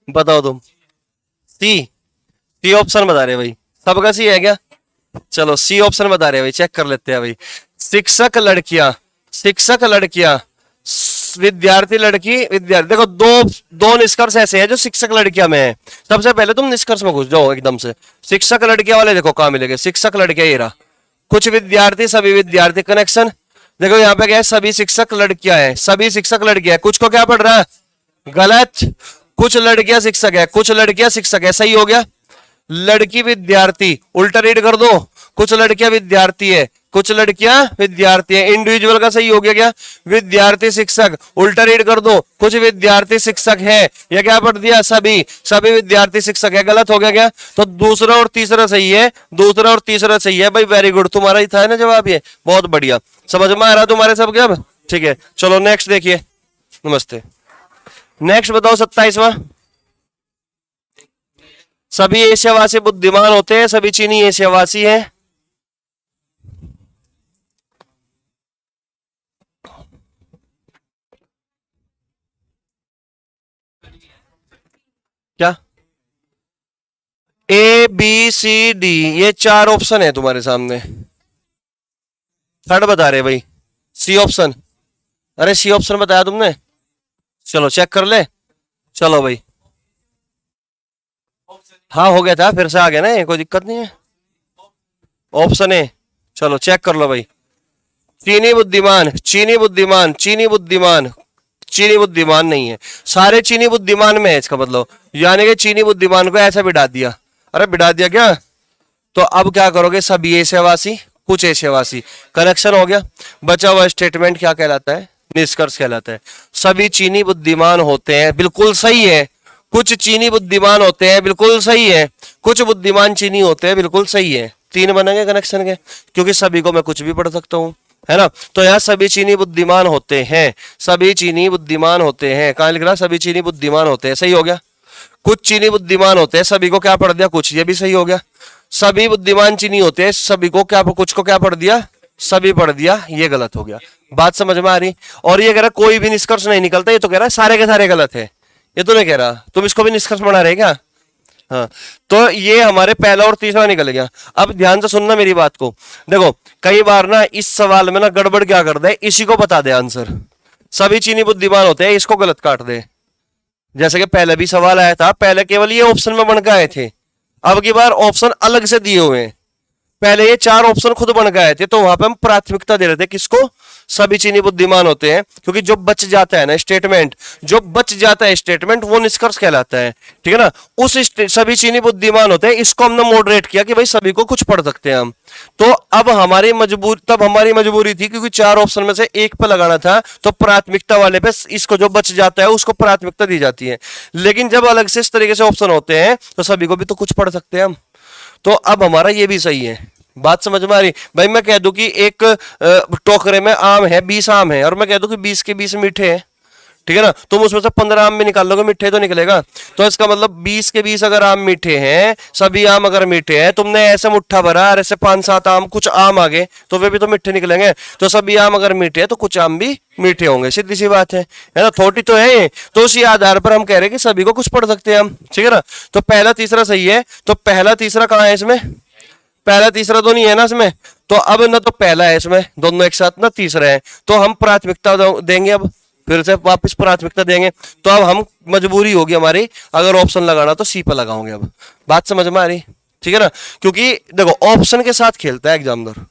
बताओ तुम। सी, सी ऑप्शन बता रहे भाई, सबका सी है क्या? चलो सी ऑप्शन बता रहे भाई, चेक कर लेते हैं भाई। शिक्षक लड़कियां, शिक्षक लड़कियां, विद्यार्थी लड़की विद्यार्थी। देखो दो दो निष्कर्ष ऐसे हैं जो शिक्षक लड़कियां में है। सबसे पहले तुम निष्कर्ष में घुस जाओ एकदम से। शिक्षक लड़कियां वाले देखो कहां मिलेंगे, शिक्षक लड़कियां ये रहा, कुछ विद्यार्थी सभी विद्यार्थी, कनेक्शन। देखो यहाँ पे क्या है, सभी शिक्षक लड़कियां हैं, सभी शिक्षक लड़कियां हैं, कुछ को क्या पढ़ रहा है, गलत। कुछ लड़कियां शिक्षक है, कुछ लड़कियां शिक्षक है, सही हो गया। लड़की विद्यार्थी, उल्टा रीड कर दो, कुछ लड़कियां विद्यार्थी है, कुछ लड़कियां विद्यार्थी है, इंडिविजुअल का सही हो गया क्या, विद्यार्थी शिक्षक, उल्टा रीड कर दो, कुछ विद्यार्थी शिक्षक है, या क्या पढ़ दिया, सभी, सभी विद्यार्थी शिक्षक है, गलत हो गया क्या। तो दूसरा और तीसरा सही है, दूसरा और तीसरा सही है भाई, वेरी गुड, तुम्हारा ही था ना जवाब, ये बहुत बढ़िया, समझ में आ रहा तुम्हारे सब क्या, ठीक है। चलो नेक्स्ट देखिए, नमस्ते। नेक्स्ट बताओ 27वां, सभी एशियावासी बुद्धिमान होते हैं, सभी चीनी एशियावासी हैं। क्या, ए बी सी डी, ये 4 ऑप्शन है तुम्हारे सामने, थर्ड बता रहे भाई, सी ऑप्शन। अरे सी ऑप्शन बताया तुमने, चलो चेक कर ले, चलो भाई, हाँ हो गया था, फिर से आ गया ना, कोई दिक्कत नहीं है, ऑप्शन ए, चलो चेक कर लो भाई। चीनी बुद्धिमान, चीनी बुद्धिमान, चीनी बुद्धिमान, चीनी बुद्धिमान नहीं है, सारे चीनी बुद्धिमान में है इसका मतलब, यानी कि चीनी बुद्धिमान को ऐसा बिठा दिया। अरे बिठा दिया क्या, तो अब क्या करोगे, सभी एशियावासी, कुछ एशियावासी, कनेक्शन हो गया। बचा हुआ स्टेटमेंट क्या कहलाता है, निष्कर्ष कहलाता है। सभी चीनी बुद्धिमान होते हैं, बिल्कुल सही है। कुछ चीनी बुद्धिमान होते हैं, बिल्कुल सही है। कुछ बुद्धिमान चीनी होते हैं, बिल्कुल सही है। 3 बनेंगे कनेक्शन के, क्योंकि सभी को मैं कुछ भी पढ़ सकता हूं, है ना। तो यहाँ सभी चीनी बुद्धिमान होते हैं, सभी चीनी बुद्धिमान होते हैं, कहां लिख रहा, सभी चीनी बुद्धिमान होते हैं, सही हो गया। कुछ चीनी बुद्धिमान होते हैं, सभी को क्या पढ़ दिया, कुछ, ये भी सही हो गया। सभी बुद्धिमान चीनी होते हैं, सभी को क्या, कुछ को क्या पढ़ दिया, सभी पढ़ दिया, ये गलत हो गया। बात समझ में आ रही। और ये कह रहा कोई भी निष्कर्ष नहीं निकलता, ये तो कह रहा है सारे के सारे गलत है, ये तो नहीं कह रहा। तुम इसको भी निष्कर्ष बना रहे क्या, हाँ। तो ये हमारे पहला और तीसरा निकल गया। अब ध्यान से सुनना मेरी बात को, देखो कई बार ना इस सवाल में ना गड़बड़ क्या कर दे, इसी को बता दे आंसर, सभी चीनी बुद्धिमान होते हैं, इसको गलत काट दे। जैसे कि पहले भी सवाल आया था, पहले केवल ये ऑप्शन में बन के आए थे, अब की बार ऑप्शन अलग से दिए हुए हैं। पहले ये 4 ऑप्शन खुद बन के आए थे, तो वहां पे हम प्राथमिकता दे रहे थे किसको, सभी चीनी बुद्धिमान होते हैं, क्योंकि जो बच जाता है ना स्टेटमेंट, जो बच जाता है स्टेटमेंट, वो निष्कर्ष कहलाता है, ठीक है ना। उस सभी चीनी बुद्धिमान होते हैं, इसको हमने मॉडरेट किया कि भाई सभी को कुछ पढ़ सकते हैं हम। तो अब हमारी मजबूरी, तब हमारी मजबूरी थी, क्योंकि 4 ऑप्शन में से एक पे लगाना था, तो प्राथमिकता वाले पे इसको जो बच जाता है उसको प्राथमिकता दी जाती है। लेकिन जब अलग से इस तरीके से ऑप्शन होते हैं, तो सभी को भी तो कुछ पढ़ सकते हैं हम। तो अब हमारा ये भी सही है। बात समझ में आ रही भाई। मैं कह दूं कि एक टोकरे में आम है, 20 आम है, और मैं कह दूं कि 20 के 20 मीठे हैं, ठीक है ना। तुम उसमें से 15 आम भी निकाल लोगे, मीठे तो निकलेगा। तो इसका मतलब 20 के 20 अगर आम मीठे हैं, सभी आम अगर मीठे हैं, तुमने ऐसे मुट्ठा भरा और ऐसे 5-7 आम, कुछ आम आगे, तो वे भी तो मीठे निकलेंगे। तो सभी आम अगर मीठे हैं, तो कुछ आम भी मीठे होंगे, सीधी सी बात है ना। थोड़ी तो है ये, तो उसी आधार पर हम कह रहे हैं कि सभी को कुछ पढ़ सकते हैं हम, ठीक है ना। तो पहला तीसरा सही है। तो पहला तीसरा कहाँ है इसमें, पहला तीसरा तो नहीं है ना इसमें। तो अब ना तो पहला है इसमें, दोनों एक साथ ना तीसरा है, तो हम प्राथमिकता देंगे, अब फिर से वापस प्राथमिकता देंगे। तो अब हम मजबूरी होगी हमारी, अगर ऑप्शन लगाना तो सी पर लगाओगे। अब बात समझ में आ रही, ठीक है ना। क्योंकि देखो ऑप्शन के साथ खेलता है एग्जामिनर,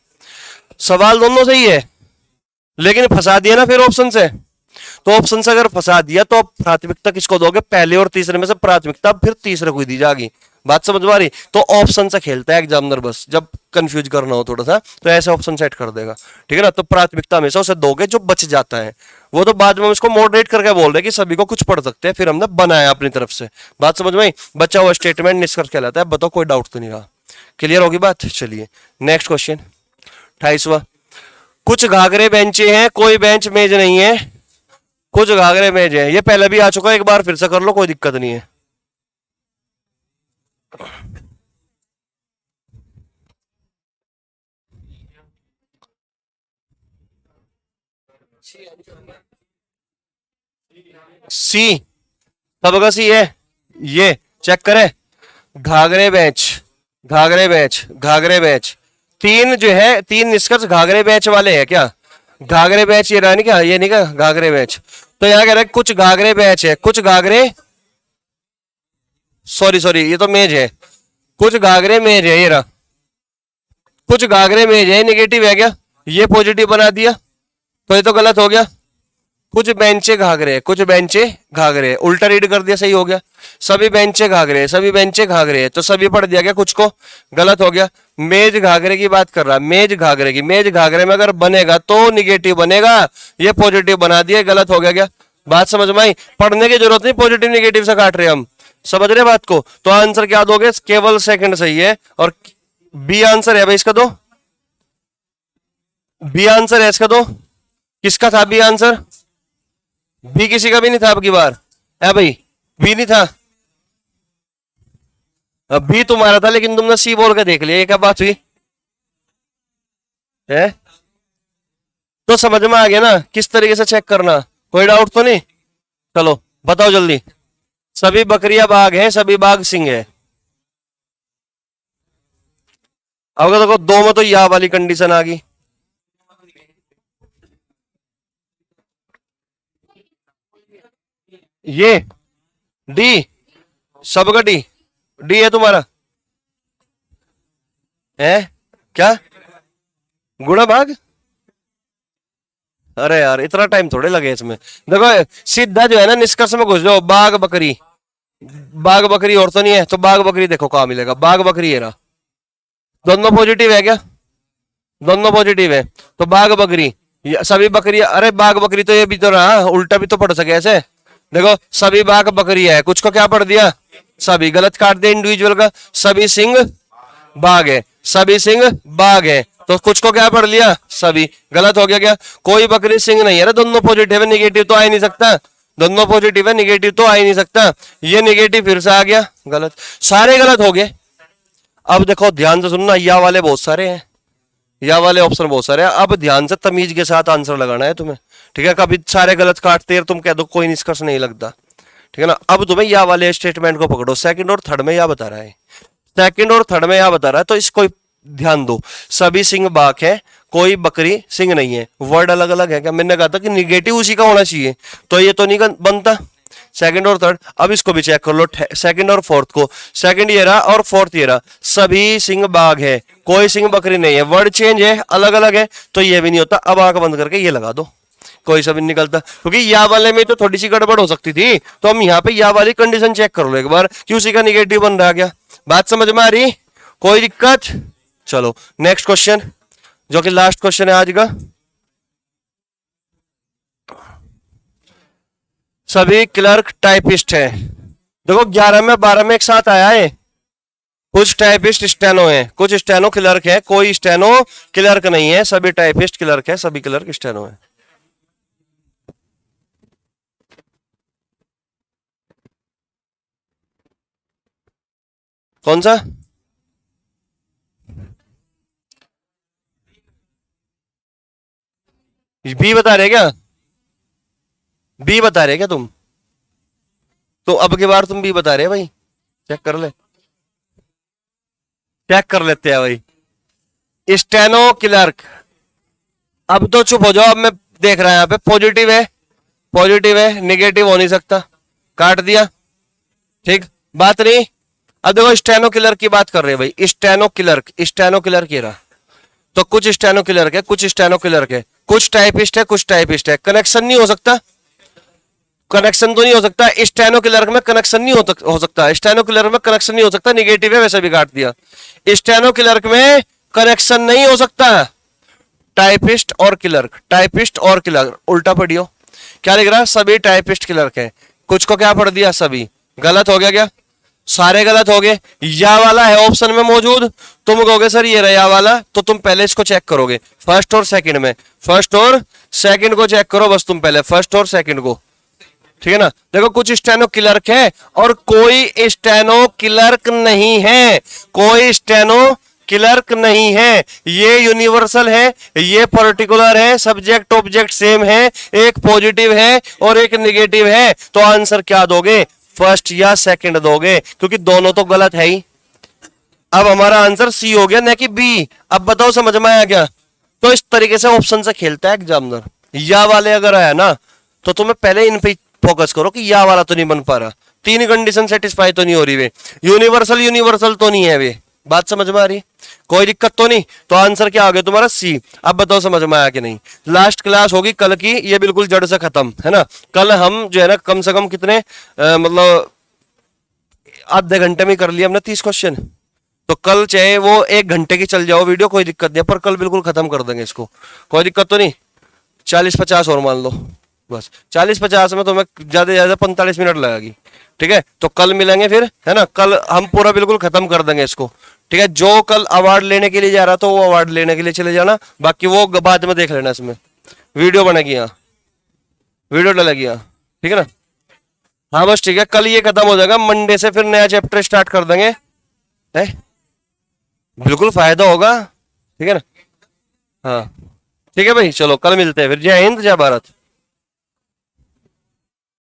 सवाल दोनों सही है, लेकिन फंसा दिया ना फिर ऑप्शन से। तो ऑप्शन से अगर फंसा दिया, तो प्राथमिकता किसको दोगे, पहले और तीसरे में से प्राथमिकता फिर तीसरे को दी जाएगी। बात समझ में आ रही। तो ऑप्शन से खेलता है एग्जामिनर, बस जब कंफ्यूज करना हो थोड़ा सा, तो ऐसे ऑप्शन सेट कर देगा, ठीक है ना। तो प्राथमिकता हमेशा उसे दोगे जो बच जाता है। वो तो बाद में हम इसको मॉडरेट करके बोल रहे कि सभी को कुछ पढ़ सकते हैं, फिर हमने बनाया अपनी तरफ से। बात समझ में आई। बचा हुआ स्टेटमेंट निष्कर्ष कहलाता है। बताओ कोई डाउट तो नहीं रहा, क्लियर होगी बात। चलिए नेक्स्ट क्वेश्चन 28वां। कुछ घाघरे बेंचे हैं, कोई बेंच मेज नहीं है। कुछ घाघरे मेज है, ये पहले भी आ चुका है, एक बार फिर से कर लो, कोई दिक्कत नहीं है। सी, सबका सी है। ये चेक करें, घाघरे बेंच, घाघरे बेंच, घाघरे बेंच, 3 जो है, 3 निष्कर्ष घाघरे बेंच वाले हैं क्या। घाघरे बेंच ये रहा नहीं क्या, ये नहीं क्या घाघरे बेंच। तो यहां कह रहे हैं कुछ घाघरे बेंच है, कुछ घाघरे, सॉरी सॉरी ये तो मेज है, कुछ घाघरे मेज है, ये रहा कुछ घाघरे मेज है, नेगेटिव है क्या, ये पॉजिटिव बना दिया, तो ये तो गलत हो गया। कुछ बेंचे घाघरे, कुछ बेंचे घाघरे, उल्टा रीड कर दिया, सही हो गया। सभी बेंचे घाघरे, सभी बेंचे घाघरे, तो सभी पढ़ दिया गया, कुछ को गलत हो गया। मेज घाघरे की बात कर रहा, मेज घाघरे की, मेज घाघरे में अगर बनेगा तो निगेटिव बनेगा, ये पॉजिटिव बना दिया, गलत हो गया क्या? बात समझ में आई? पढ़ने की जरूरत नहीं, पॉजिटिव निगेटिव से काट रहे हम, समझ रहे बात को? तो आंसर क्या दोगे? केवल सेकंड सही है, और बी आंसर है भाई इसका। दो बी आंसर है इसका। दो किसका था बी आंसर? बी किसी का भी नहीं था अब की बार है भाई, बी नहीं था। अब बी तुम्हारा था, लेकिन तुमने सी बोल के देख लिया, ये क्या बात हुई है? तो समझ में आ गया ना किस तरीके से चेक करना? कोई डाउट तो नहीं? चलो बताओ जल्दी। सभी बकरियां बाघ हैं, सभी बाघ सिंह है। अब देखो दो में तो या वाली कंडीशन आ गई। ये डी, सबका डी, डी है तुम्हारा है क्या? गुणा भाग? अरे यार इतना टाइम थोड़े लगे इसमें। देखो सीधा जो है ना निष्कर्ष में घुस जाओ, बाघ बकरी, बाघ बकरी और तो नहीं है, तो बाघ बकरी देखो कहां मिलेगा, बाघ बकरी है ना, दोनों पॉजिटिव है क्या? दोनों पॉजिटिव है, तो बाघ बकरी, सभी बकरी, अरे बाघ बकरी तो ये भी तो रहा, उल्टा भी तो पढ़ सके ऐसे। देखो सभी बाघ बकरी है, कुछ को क्या पढ़ दिया? सभी, गलत काट दिया इंडिविजुअल का। सभी सिंह बाघ है, सभी सिंह बाघ है, तो कुछ को क्या पढ़ लिया? सभी, गलत हो गया क्या? कोई बकरी सिंह नहीं है ना, दोनों पॉजिटिव है, निगेटिव तो आ ही नहीं सकता, दोनों पॉजिटिव है, निगेटिव तो आ ही नहीं सकता, ये निगेटिव फिर से आ गया, गलत, सारे गलत हो गए। अब देखो ध्यान से सुनना, या वाले बहुत सारे हैं, या वाले ऑप्शन बहुत सारे हैं, अब ध्यान से तमीज के साथ आंसर लगाना है तुम्हें, ठीक है? कभी सारे गलत काटते हैं तुम कह दो कोई निष्कर्ष नहीं लगता, ठीक है ना? अब तुम्हें या वाले स्टेटमेंट को पकड़ो, सेकंड और थर्ड में या बता रहा है, सेकंड और थर्ड में या बता रहा है, तो इसको ध्यान दो। सभी सिंह बाघ है, कोई बकरी सिंह नहीं है, वर्ड अलग अलग है क्या? मैंने कहा था कि निगेटिव उसी का होना चाहिए, तो ये तो नहीं बनता, सेकंड और थर्ड। अब इसको भी चेक कर लो, सेकंड और फोर्थ को, सेकंड ये रहा और फोर्थ ये रहा, सभी सिंह बाघ है, कोई सिंह बकरी नहीं है, वर्ड चेंज है, अलग अलग है, तो ये भी नहीं होता। अब आंख बंद करके ये लगा दो, कोई सा भी निकलता, क्योंकि या वाले में तो थोड़ी सी गड़बड़ हो सकती थी, तो हम यहाँ पे या वाली कंडीशन चेक कर लो एक बार कि उसी का निगेटिव बन रहा क्या। बात समझ में आ रही? कोई दिक्कत? चलो नेक्स्ट क्वेश्चन, जो कि लास्ट क्वेश्चन है आज का। सभी क्लर्क टाइपिस्ट है, देखो 11 में 12 में एक साथ आया है, कुछ टाइपिस्ट स्टेनो है, कुछ स्टेनो क्लर्क है, कोई स्टेनो क्लर्क नहीं है, सभी टाइपिस्ट क्लर्क है, सभी क्लर्क स्टेनो है। कौन सा? बी बता रहे क्या? बी बता रहे क्या तुम? तो अब की बार तुम बी बता रहे भाई, चेक कर ले, चेक कर लेते हैं भाई। स्टेनो क्लर्क, अब तो चुप हो जाओ, अब मैं देख रहा हूं यहाँ पे पॉजिटिव है, पॉजिटिव है, निगेटिव हो नहीं सकता, काट दिया, ठीक बात नहीं। अब देखो स्टेनो क्लर्क की बात कर रहे हैं भाई, स्टेनो क्लर्क, स्टेनो क्लर्क ये रहा, तो कुछ स्टेनो क्लर्क है, कुछ स्टेनो क्लर्क है, कुछ टाइपिस्ट है, कुछ टाइपिस्ट है, कनेक्शन नहीं हो सकता, कनेक्शन तो नहीं हो सकता, स्टेनो क्लर्क में कनेक्शन नहीं हो सकता, स्टेनो क्लर्क में कनेक्शन नहीं हो सकता, निगेटिव है वैसे भी काट दिया, स्टेनो क्लर्क में कनेक्शन नहीं हो सकता, टाइपिस्ट और क्लर्क, टाइपिस्ट और क्लर्क, उल्टा पढ़ियो, क्या लिख रहा है? सभी टाइपिस्ट क्लर्क है, कुछ को क्या पढ़ दिया? सभी, गलत हो गया क्या? सारे गलत हो गए। या वाला है ऑप्शन में मौजूद, तुम कहोगे सर ये रहा या वाला, तो तुम पहले इसको चेक करोगे, फर्स्ट और सेकंड में, फर्स्ट और सेकंड को चेक करो बस तुम पहले, फर्स्ट और सेकंड को, ठीक है ना? देखो कुछ स्टेनो क्लर्क है और कोई स्टेनो क्लर्क नहीं है, कोई स्टेनो क्लर्क नहीं है, ये यूनिवर्सल है, ये पर्टिकुलर है, सब्जेक्ट ऑब्जेक्ट सेम है, एक पॉजिटिव है और एक निगेटिव है, तो आंसर क्या दोगे? फर्स्ट या सेकंड दोगे, क्योंकि दोनों तो गलत है ही। अब हमारा आंसर सी हो गया, न कि बी। अब बताओ समझ में आया क्या? तो इस तरीके से ऑप्शन से खेलता है एग्जामिनर। या वाले अगर आया ना तो तुम्हें पहले इन पे फोकस करो कि या वाला तो नहीं बन पा रहा, तीन कंडीशन सेटिस्फाई तो नहीं हो रही वे, यूनिवर्सल यूनिवर्सल तो नहीं है वे, बात समझ में आ रही? कोई दिक्कत तो नहीं? तो आंसर क्या आ गया तुम्हारा? सी। अब बताओ समझ में आया कि नहीं? लास्ट क्लास होगी कल की, ये बिल्कुल जड़ से खत्म है ना। कल हम जो है ना कम से कम कितने मतलब आधे घंटे में कर लिया हमने 30 क्वेश्चन। तो कल चाहे वो 1 घंटे की चल जाओ वीडियो, कोई दिक्कत नहीं है, पर कल बिल्कुल खत्म कर देंगे इसको। कोई दिक्कत तो नहीं? 40-50 और मान लो, बस 40-50 में तुम्हें ज्यादा से ज्यादा 45 मिनट लगेगी। ठीक है, तो कल मिलेंगे फिर, है ना। कल हम पूरा बिल्कुल खत्म कर देंगे इसको। ठीक है, जो कल अवार्ड लेने के लिए जा रहा था वो अवार्ड लेने के लिए चले जाना, बाकी वो बाद में देख लेना। इसमें वीडियो बनेगी, यहाँ वीडियो डलेगी यहाँ, ठीक है ना। हाँ बस ठीक है, कल ये खत्म हो जाएगा, मंडे से फिर नया चैप्टर स्टार्ट कर देंगे। है, बिल्कुल फायदा होगा, ठीक है ना। हाँ ठीक है भाई, चलो कल मिलते हैं फिर। जय हिंद, जय भारत।